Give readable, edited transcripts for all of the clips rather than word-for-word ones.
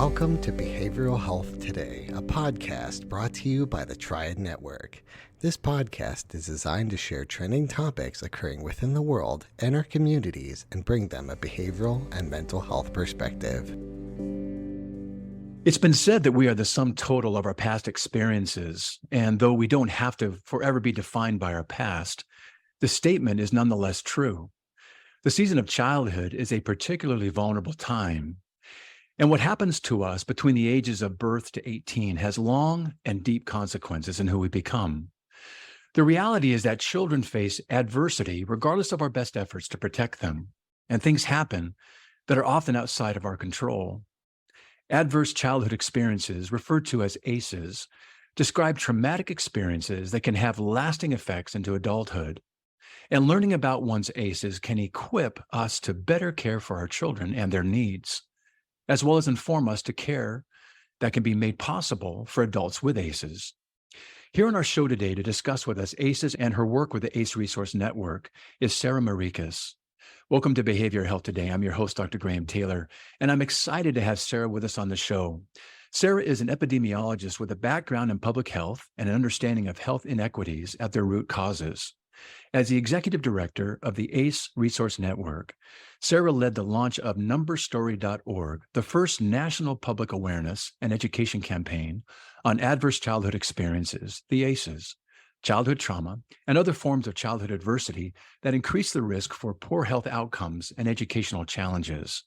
Welcome to Behavioral Health Today, a podcast brought to you by the Triad Network. This podcast is designed to share trending topics occurring within the world and our communities and bring them a behavioral and mental health perspective. It's been said that we are the sum total of our past experiences, and though we don't have to forever be defined by our past, the statement is nonetheless true. The season of childhood is a particularly vulnerable time, and what happens to us between the ages of birth to 18 has long and deep consequences in who we become. The reality is that children face adversity regardless of our best efforts to protect them, and things happen that are often outside of our control. Adverse childhood experiences, referred to as ACEs, describe traumatic experiences that can have lasting effects into adulthood. And learning about one's ACEs can equip us to better care for our children and their needs, as well as inform us to care that can be made possible for adults with ACEs. Here on our show today to discuss with us ACEs and her work with the ACE Resource Network is Sarah Marikos. Welcome to Behavioral Health Today. I'm your host, Dr. Graham Taylor, and I'm excited to have Sarah with us on the show. Sarah is an epidemiologist with a background in public health and an understanding of health inequities at their root causes. As the executive director of the ACE Resource Network, Sarah led the launch of numberstory.org, the first national public awareness and education campaign on adverse childhood experiences, the ACEs, childhood trauma, and other forms of childhood adversity that increase the risk for poor health outcomes and educational challenges.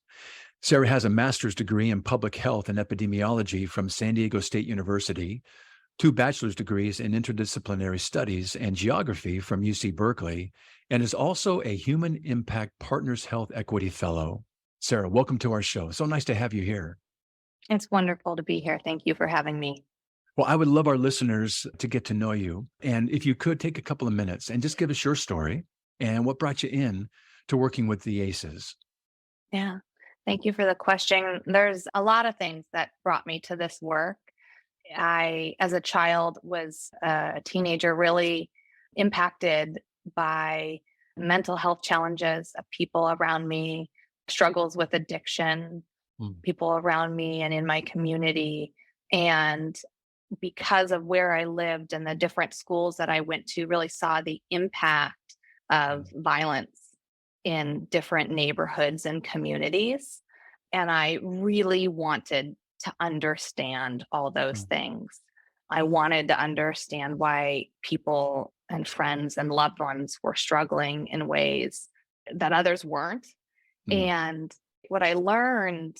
Sarah has a master's degree in public health and epidemiology from San Diego State University, 2 bachelor's degrees in interdisciplinary studies and geography from UC Berkeley, and is also a Human Impact Partners Health Equity Fellow. Sarah, welcome to our show. So nice to have you here. It's wonderful to be here. Thank you for having me. Well, I would love our listeners to get to know you. And if you could take a couple of minutes and just give us your story and what brought you in to working with the ACEs. Yeah, thank you for the question. There's a lot of things that brought me to this work. I, as a child, was a teenager really impacted by mental health challenges of people around me, struggles with addiction, people around me and in my community. And because of where I lived and the different schools that I went to, really saw the impact of violence in different neighborhoods and communities. And I really wanted to understand all those things. I wanted to understand why people and friends and loved ones were struggling in ways that others weren't. And what I learned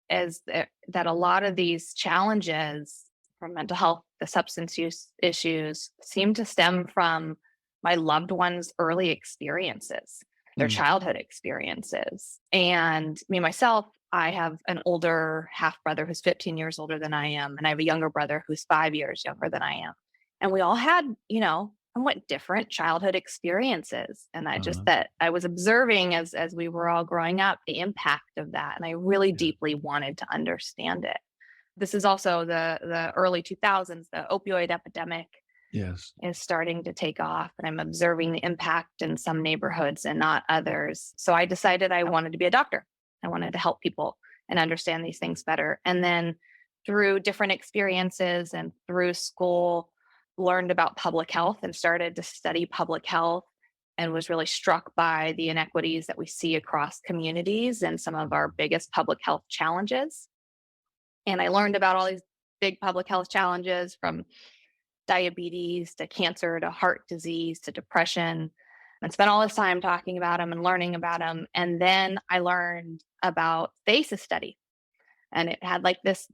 is that a lot of these challenges from mental health, the substance use issues, seem to stem from my loved ones' early experiences, their childhood experiences. And me, myself, I have an older half brother who's 15 years older than I am. And I have a younger brother who's 5 years younger than I am. And we all had, somewhat different childhood experiences. And that I was observing as we were all growing up, the impact of that. And I really deeply wanted to understand it. This is also the early 2000s, the opioid epidemic is starting to take off. And I'm observing the impact in some neighborhoods and not others. So I decided I wanted to be a doctor. I wanted to help people and understand these things better. And then through different experiences and through school, learned about public health and started to study public health and was really struck by the inequities that we see across communities and some of our biggest public health challenges. And I learned about all these big public health challenges, from diabetes to cancer to heart disease to depression, and spent all this time talking about them and learning about them. And then I learned about the ACEs study. And it had like this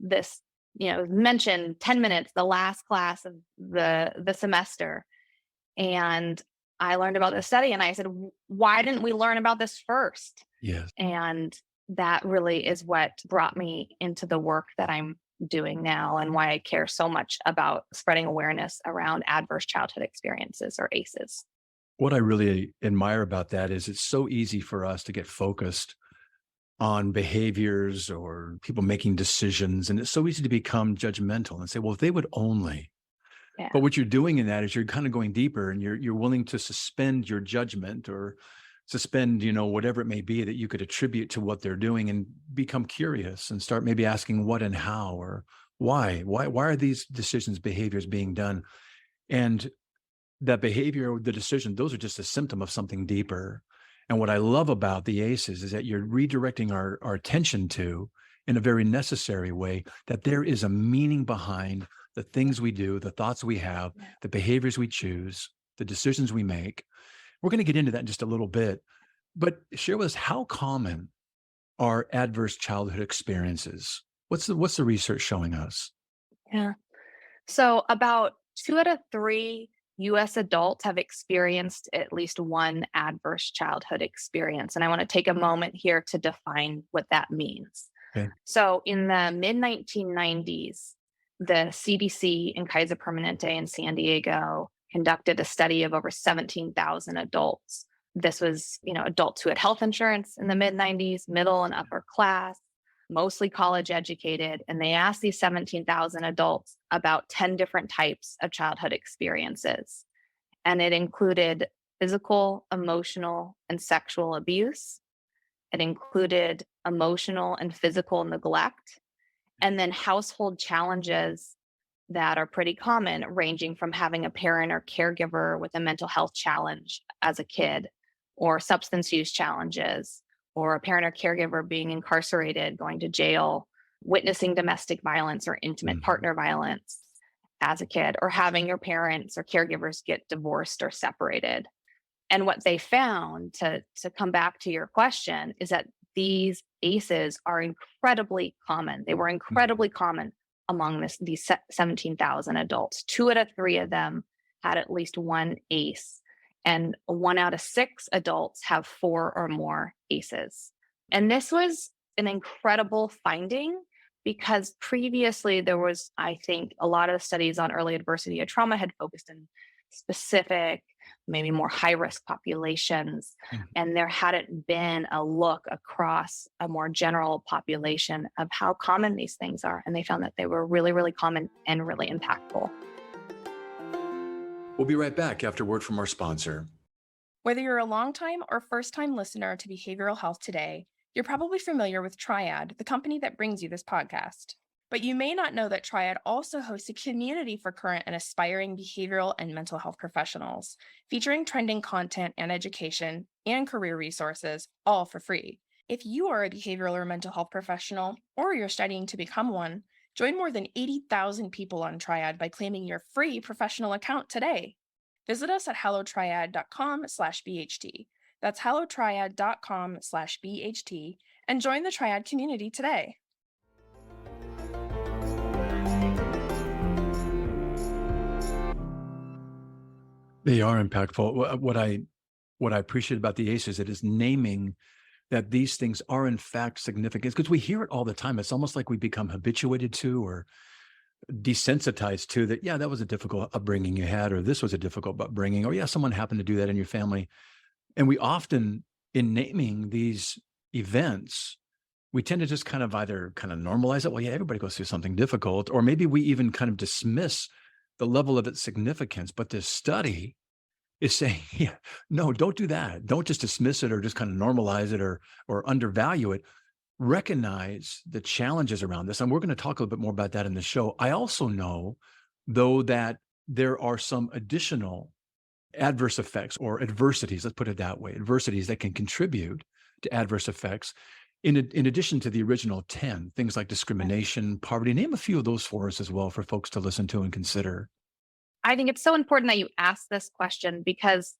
mentioned 10 minutes, the last class of the semester. And I learned about this study and I said, why didn't we learn about this first? Yes. And that really is what brought me into the work that I'm doing now and why I care so much about spreading awareness around adverse childhood experiences, or ACEs. What I really admire about that is it's so easy for us to get focused on behaviors or people making decisions. And it's so easy to become judgmental and say, well, if they would only. But what you're doing in that is you're kind of going deeper and you're willing to suspend your judgment or suspend, whatever it may be that you could attribute to what they're doing and become curious and start maybe asking what and how or why are these behaviors being done? And that behavior, the decision, those are just a symptom of something deeper. And what I love about the ACEs is that you're redirecting our attention to, in a very necessary way, that there is a meaning behind the things we do, the thoughts we have, the behaviors we choose, the decisions we make. We're going to get into that in just a little bit, but share with us, how common are adverse childhood experiences? What's the research showing us? Yeah. So about 2 out of 3 US adults have experienced at least one adverse childhood experience. And I want to take a moment here to define what that means. Okay. So in the mid 1990s, the CDC in Kaiser Permanente in San Diego conducted a study of over 17,000 adults. This was, adults who had health insurance in the mid 90s, middle and upper class, mostly college educated. And they asked these 17,000 adults about 10 different types of childhood experiences. And it included physical, emotional, and sexual abuse. It included emotional and physical neglect, and then household challenges that are pretty common, ranging from having a parent or caregiver with a mental health challenge as a kid, or substance use challenges, or a parent or caregiver being incarcerated, going to jail, witnessing domestic violence or intimate partner violence as a kid, or having your parents or caregivers get divorced or separated. And what they found, to come back to your question, is that these ACEs are incredibly common. They were incredibly common among these 17,000 adults. 2 out of 3 of them had at least one ACE, and 1 out of 6 adults have 4 or more ACEs. And this was an incredible finding because previously there was, I think, a lot of studies on early adversity or trauma had focused in specific, maybe more high-risk populations, and there hadn't been a look across a more general population of how common these things are. And they found that they were really, really common and really impactful. We'll be right back after word from our sponsor. Whether you're a longtime or first-time listener to Behavioral Health Today, you're probably familiar with Triad, the company that brings you this podcast. But you may not know that Triad also hosts a community for current and aspiring behavioral and mental health professionals, featuring trending content and education and career resources, all for free. If you are a behavioral or mental health professional, or you're studying to become one, join more than 80,000 people on Triad by claiming your free professional account today. Visit us at hellotriad.com/BHT. That's hellotriad.com/BHT, and join the Triad community today. They are impactful. What I appreciate about the ACEs, it is naming that these things are in fact significant, because we hear it all the time. It's almost like we become habituated to or desensitized to that. Yeah, that was a difficult upbringing you had, or this was a difficult upbringing, or yeah, someone happened to do that in your family. And we often, in naming these events, we tend to just kind of either kind of normalize it. Well, yeah, everybody goes through something difficult, or maybe we even kind of dismiss the level of its significance. But this study is saying, yeah, no, don't do that. Don't just dismiss it or just kind of normalize it or undervalue it. Recognize the challenges around this. And we're going to talk a little bit more about that in the show. I also know, though, that there are some additional adverse effects or adversities, let's put it that way, adversities that can contribute to adverse effects in addition to the original 10, things like discrimination, poverty. Name a few of those for us as well for folks to listen to and consider. I think it's so important that you ask this question because,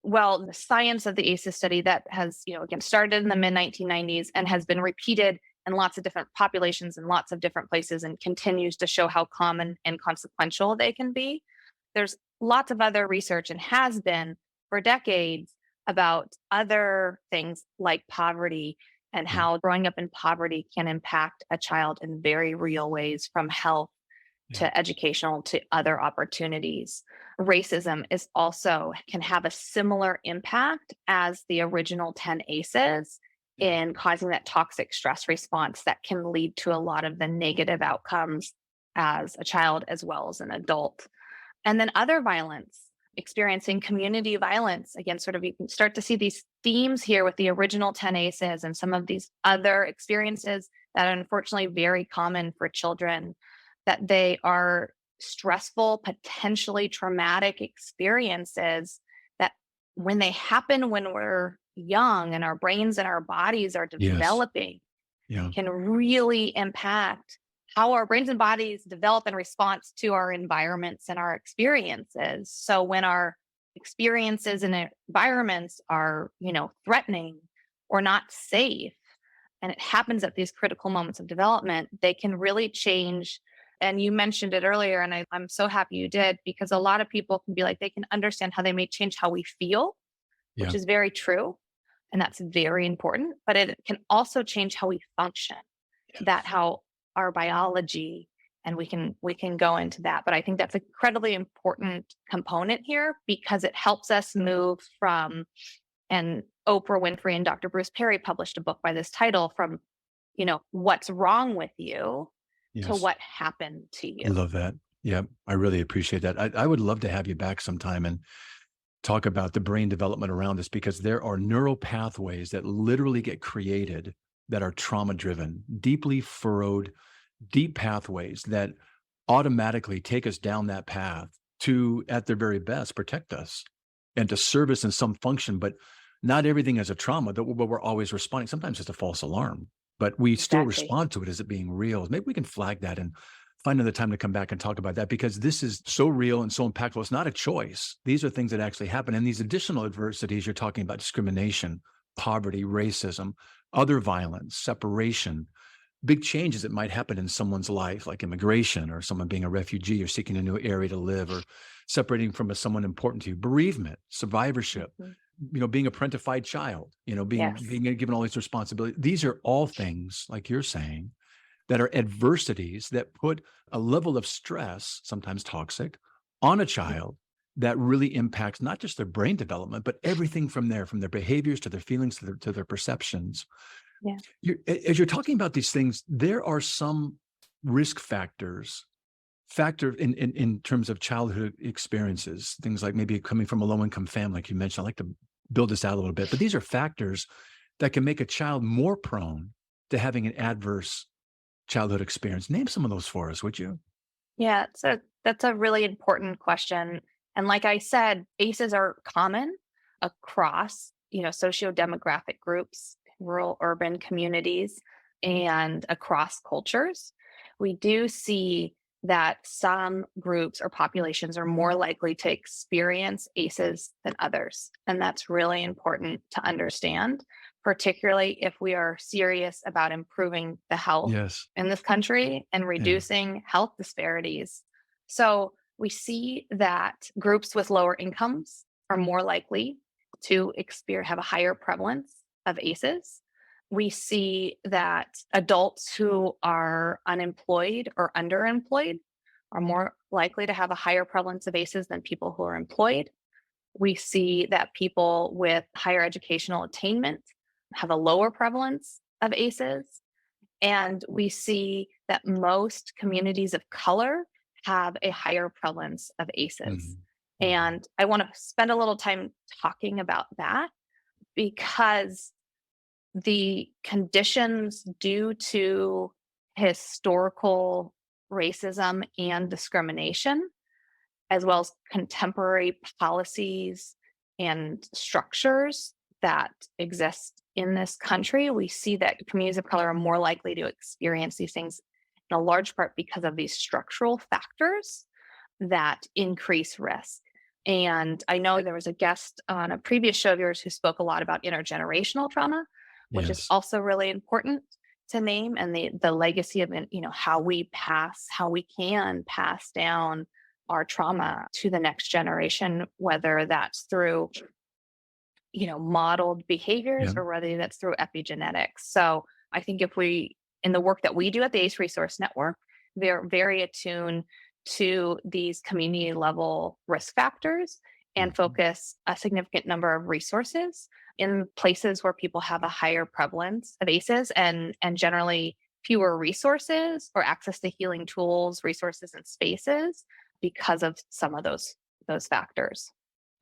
well, the science of the ACEs study that has, again, started in the mid-1990s and has been repeated in lots of different populations in lots of different places and continues to show how common and consequential they can be. There's lots of other research, and has been for decades, about other things like poverty and how growing up in poverty can impact a child in very real ways, from health to educational to other opportunities. Racism can have a similar impact as the original 10 ACEs in causing that toxic stress response that can lead to a lot of the negative outcomes as a child as well as an adult. And then other violence, experiencing community violence. Again, sort of you can start to see these themes here with the original 10 ACEs and some of these other experiences that are unfortunately very common for children, that they are stressful, potentially traumatic experiences that when they happen when we're young and our brains and our bodies are Yes. developing, Yeah. can really impact how our brains and bodies develop in response to our environments and our experiences. So when our experiences and environments are, threatening or not safe, and it happens at these critical moments of development, they can really change. And you mentioned it earlier, and I'm so happy you did, because a lot of people can be like, they can understand how they may change how we feel, which Yeah. is very true. And that's very important, but it can also change how we function, that how our biology, and we can go into that. But I think that's an incredibly important component here, because it helps us move from, and Oprah Winfrey and Dr. Bruce Perry published a book by this title, from, what's wrong with you to Yes. what happened to I you. love that. Yeah. I really appreciate that. I would love to have you back sometime and talk about the brain development around this, because there are neural pathways that literally get created that are trauma driven, deeply furrowed, deep pathways that automatically take us down that path to, at their very best, protect us and to serve us in some function. But not everything is a trauma that we're always responding. Sometimes it's a false alarm, but we still Exactly. respond to it as it being real. Maybe we can flag that and find another time to come back and talk about that, because this is so real and so impactful. It's not a choice. These are things that actually happen. And these additional adversities, you're talking about discrimination, poverty, racism, other violence, separation, big changes that might happen in someone's life, like immigration, or someone being a refugee or seeking a new area to live, or separating from someone important to you, bereavement, survivorship, Mhm. being a parentified child, Yes. being given all these responsibilities. These are all things, like you're saying, that are adversities that put a level of stress, sometimes toxic, on a child that really impacts not just their brain development, but everything from there, from their behaviors to their feelings to their perceptions. Yeah. As you're talking about these things, there are some risk factors in terms of childhood experiences, things like maybe coming from a low income family, like you mentioned. I'd like to build this out a little bit, but these are factors that can make a child more prone to having an adverse childhood experience. Name some of those for us, would you? Yeah, so that's a really important question. And like I said, ACEs are common across, socio-demographic groups, rural, urban communities, and across cultures. We do see that some groups or populations are more likely to experience ACEs than others. And that's really important to understand, particularly if we are serious about improving the health Yes. in this country and Yeah. reducing health disparities. So we see that groups with lower incomes are more likely to have a higher prevalence of ACEs. We see that adults who are unemployed or underemployed are more likely to have a higher prevalence of ACEs than people who are employed. We see that people with higher educational attainment have a lower prevalence of ACEs. And we see that most communities of color have a higher prevalence of ACEs. Mhm. And I want to spend a little time talking about that, because the conditions due to historical racism and discrimination, as well as contemporary policies and structures that exist in this country, we see that communities of color are more likely to experience these things in a large part because of these structural factors that increase risk. And I know there was a guest on a previous show of yours who spoke a lot about intergenerational trauma, which is Yes. also really important to name, and the legacy of how we can pass down our trauma to the next generation, whether that's through modeled behaviors Yeah. or whether that's through epigenetics. So I think if we, in the work that we do at the ACE Resource Network, they're very attuned to these community level risk factors and Mhm. focus a significant number of resources in places where people have a higher prevalence of ACEs, and generally fewer resources or access to healing tools, resources, and spaces because of some of those factors.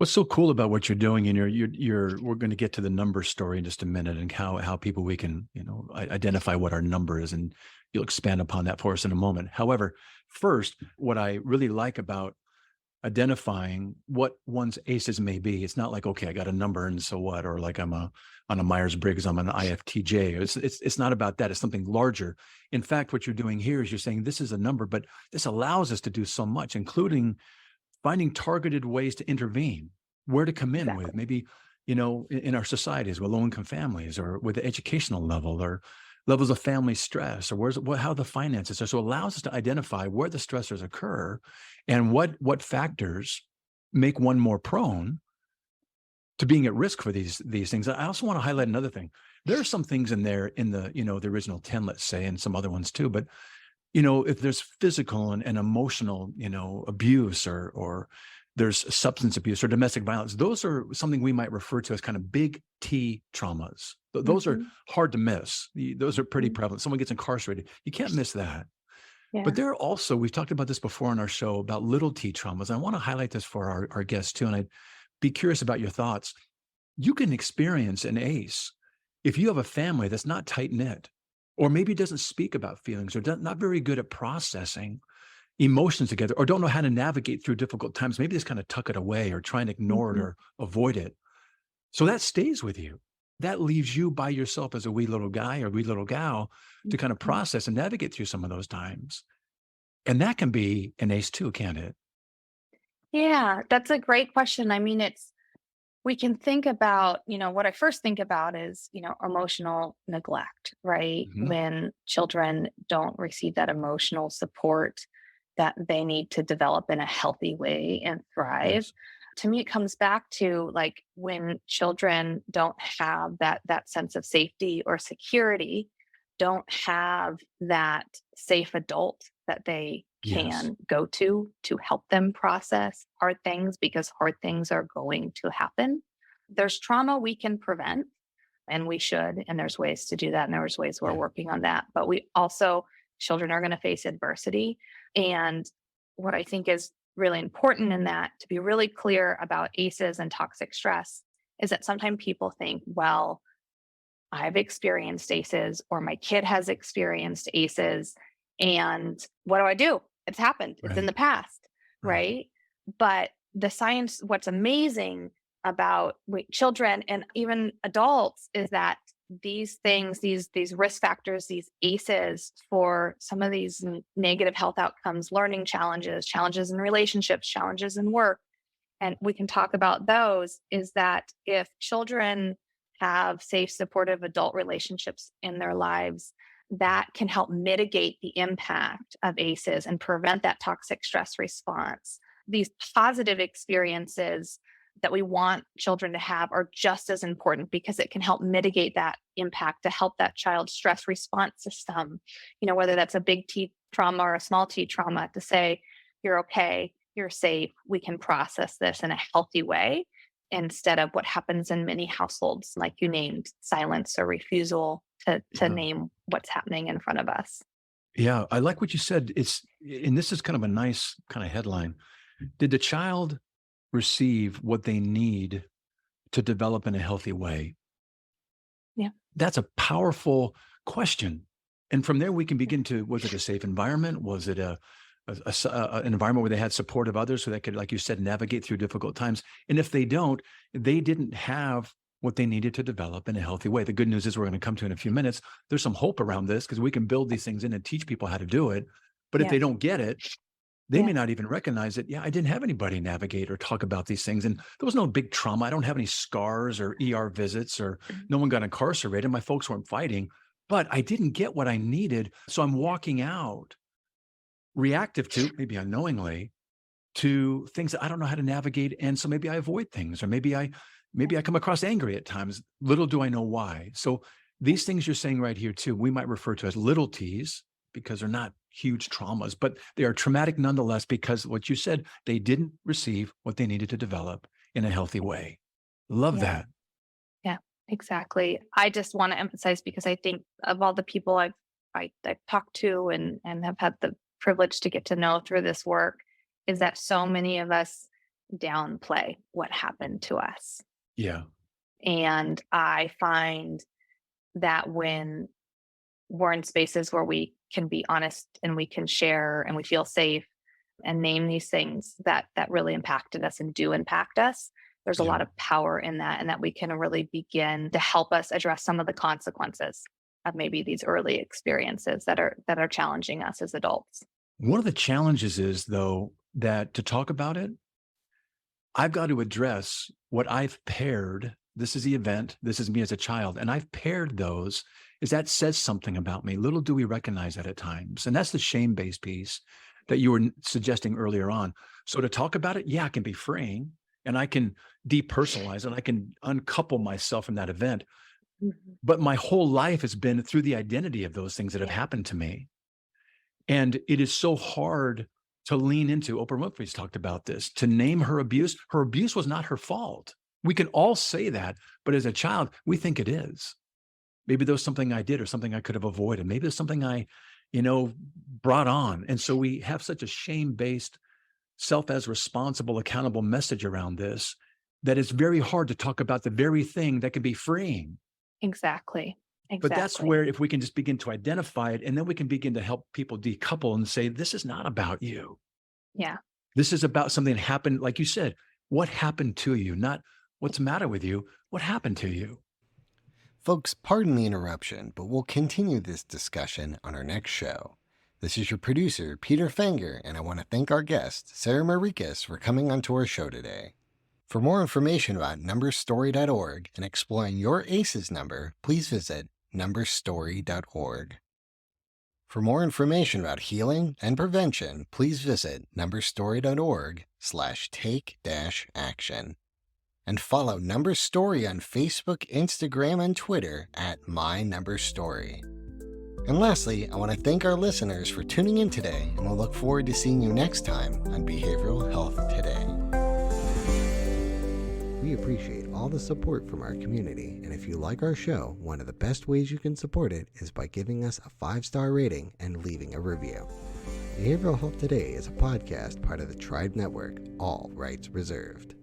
What's so cool about what you're doing, and we're going to get to the number story in just a minute, and how people we can, identify what our number is, and you'll expand upon that for us in a moment. However, first, what I really like about identifying what one's ACEs may be, it's not like, okay, I got a number and so what, or like on a Myers-Briggs, I'm an IFTJ. It's not about that. It's something larger. In fact, what you're doing here is you're saying this is a number, but this allows us to do so much, including finding targeted ways to intervene, where to come in with, maybe, in our societies with low-income families, or with the educational level, or levels of family stress, or how the finances are. So it allows us to identify where the stressors occur and what factors make one more prone to being at risk for these things. I also want to highlight another thing. There are some things in there in the, the original 10, let's say, and some other ones too, but if there's physical and emotional, abuse, or there's substance abuse or domestic violence, those are something we might refer to as kind of big T traumas. Those are hard to miss. Those are pretty prevalent. Someone gets incarcerated, you can't miss that. Yeah. But there are also, we've talked about this before on our show, about little T traumas. I want to highlight this for our guests too, and I'd be curious about your thoughts. You can experience an ACE if you have a family that's not tight-knit, or maybe doesn't speak about feelings, or not very good at processing emotions together, or don't know how to navigate through difficult times. Maybe just kind of tuck it away, or try and ignore it, or avoid it. So that stays with you. That leaves you by yourself as a wee little guy or wee little gal to kind of process and navigate through some of those times. And that can be an ACE too, can't it? Yeah, that's a great question. I mean, we can think about, what I first think about is, emotional neglect, right? When children don't receive that emotional support that they need to develop in a healthy way and thrive. Yes. To me, it comes back to like when children don't have that sense of safety or security, don't have that safe adult that they can go to help them process hard things, because hard things are going to happen. There's trauma we can prevent, and we should, and there's ways to do that, and there's ways we're working on that. But children are going to face adversity. And what I think is really important in that, to be really clear about ACEs and toxic stress, is that sometimes people think, well, I've experienced ACEs, or my kid has experienced ACEs, and what do I do? It's happened. It's in the past, right? But the science, what's amazing about children and even adults, is that these things, these risk factors, these ACEs for some of these negative health outcomes, learning challenges in relationships, challenges in work, and we can talk about those, is that if children have safe, supportive adult relationships in their lives, that can help mitigate the impact of ACEs and prevent that toxic stress response. These positive experiences that we want children to have are just as important, because it can help mitigate that impact, to help that child's stress response system, whether that's a big T trauma or a small T trauma, to say, you're okay, you're safe, we can process this in a healthy way, instead of what happens in many households, like you named, silence or refusal to name what's happening in front of us. Yeah, I like what you said. And this is kind of a nice kind of headline. Did the child receive what they need to develop in a healthy way? Yeah. That's a powerful question. And from there, we can begin to, was it a safe environment? Was it an environment where they had support of others so they could, like you said, navigate through difficult times? And if they didn't have what they needed to develop in a healthy way. The good news is, we're going to come to in a few minutes, there's some hope around this, because we can build these things in and teach people how to do it. But if they don't get it, they may not even recognize it. I didn't have anybody navigate or talk about these things. And there was no big trauma. I don't have any scars or ER visits, or no one got incarcerated. My folks weren't fighting, but I didn't get what I needed. So I'm walking out reactive to, maybe unknowingly, to things that I don't know how to navigate. And so maybe I avoid things, or maybe I come across angry at times. Little do I know why. So these things you're saying right here too, we might refer to as little T's, because they're not huge traumas, but they are traumatic nonetheless, because what you said, they didn't receive what they needed to develop in a healthy way. Love that. Yeah, exactly. I just want to emphasize, because I think of all the people I've talked to and have had the privilege to get to know through this work, is that so many of us, downplay what happened to us. Yeah. And I find that when we're in spaces where we can be honest and we can share and we feel safe and name these things that really impacted us and do impact us, there's a Yeah. lot of power in that, and that we can really begin to help us address some of the consequences of maybe these early experiences that are challenging us as adults. One of the challenges is, though, that to talk about it, I've got to address what I've paired. This is the event. This is me as a child. And I've paired those, is that says something about me. Little do we recognize that at times. And that's the shame-based piece that you were suggesting earlier on. So to talk about it, yeah, it can be freeing, and I can depersonalize and I can uncouple myself from that event. Mhm. But my whole life has been through the identity of those things that have happened to me. And it is so hard to lean into. Oprah Winfrey's talked about this, to name her abuse. Her abuse was not her fault. We can all say that, but as a child, we think it is. Maybe there was something I did or something I could have avoided. Maybe there's something I, brought on. And so we have such a shame-based, self as responsible, accountable message around this that it's very hard to talk about the very thing that can be freeing. Exactly. But that's where, if we can just begin to identify it, and then we can begin to help people decouple and say, this is not about you. Yeah. This is about something that happened, like you said, what happened to you, not what's the matter with you, what happened to you. Folks, pardon the interruption, but we'll continue this discussion on our next show. This is your producer, Peter Fenger, and I want to thank our guest, Sarah Marikos, for coming onto our show today. For more information about numberstory.org and exploring your ACEs number, please visit numberstory.org. For more information about healing and prevention, please visit numberstory.org/take-action. And follow Number Story on Facebook, Instagram, and Twitter at MyNumberStory. And lastly, I want to thank our listeners for tuning in today, and we'll look forward to seeing you next time on Behavioral Health Today. We appreciate all the support from our community, and if you like our show, one of the best ways you can support it is by giving us a 5-star rating and leaving a review. Behavioral Health Today is a podcast part of the Tribe Network, all rights reserved.